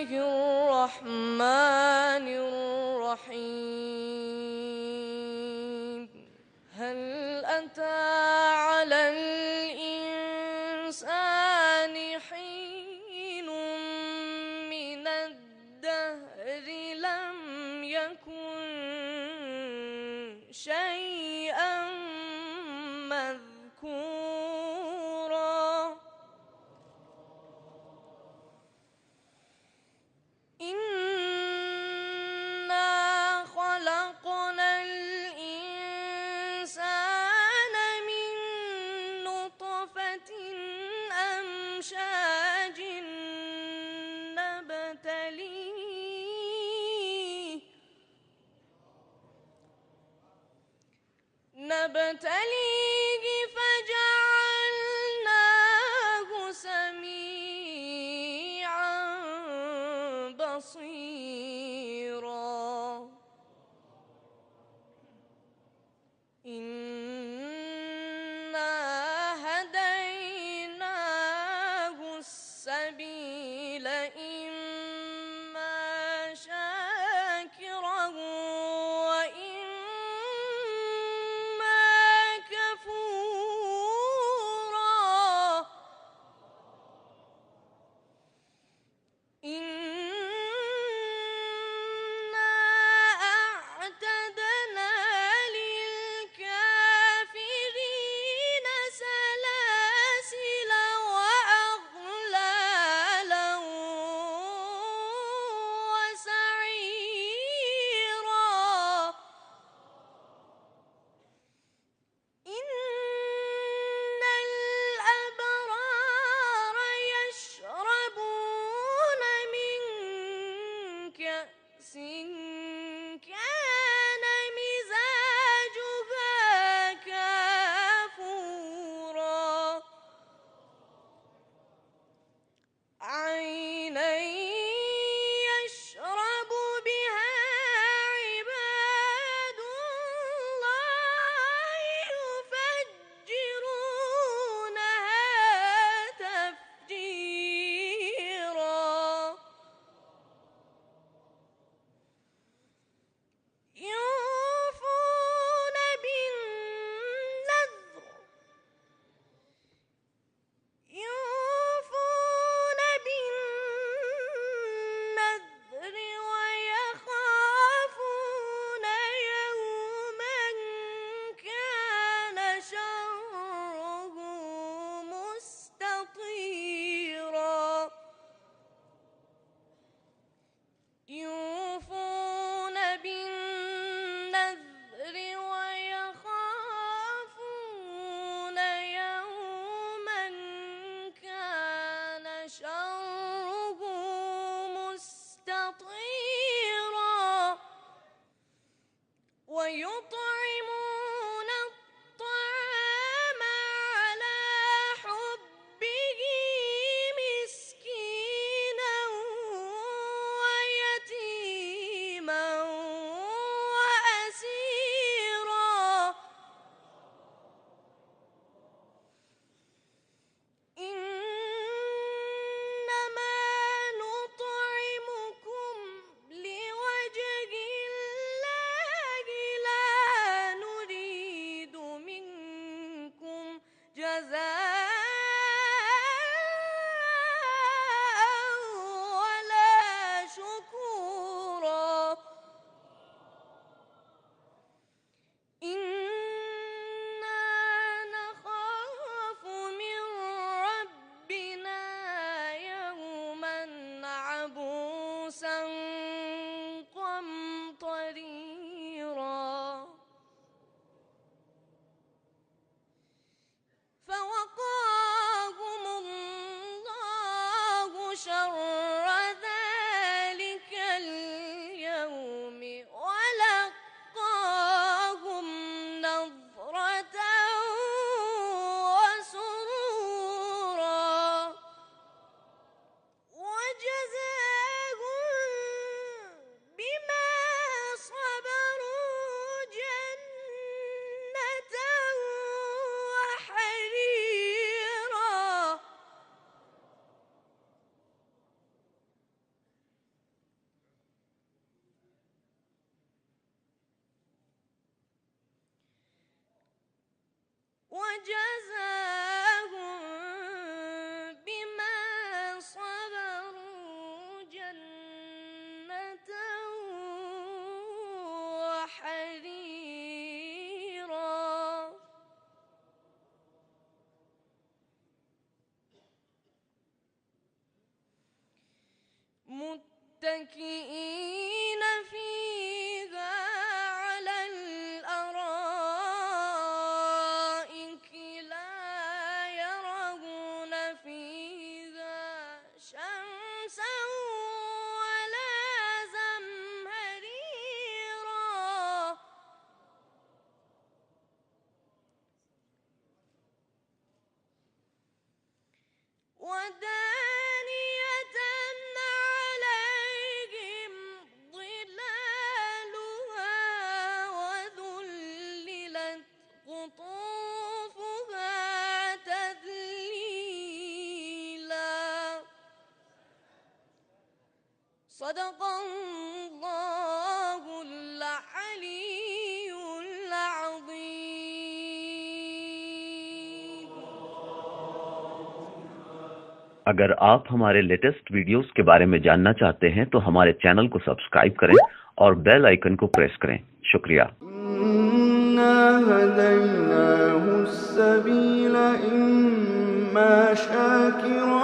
الله الرحمن الرحيم. هل أتى على الإنسان حين من الدهر لم يكن شيئا مذكورا. إنا خلقنا الإنسان من نطفة أمشاج نبتليه فجعلناه سميعا بصيرا. إنا هديناه السبيل إما شاكرا وإما كفورا. إنا أعتدنا للكافرين سلاسل وأغلالا وجزاهم بما صبروا جنة وحريرا متكئين فيها على الأرائك لا يرون فيها شمسا ولا زمهريرا ودانية عليهم ظلالها وذللت قطوفها تذليلا صدق الله العلي العظيم। अगर आप हमारे लेटेस्ट वीडियोस के बारे में जानना चाहते हैं तो हमारे चैनल को सब्सक्राइब करें और बेल आइकन को प्रेस करें। शुक्रिया। إنا هديناه السبيل إما شاكرا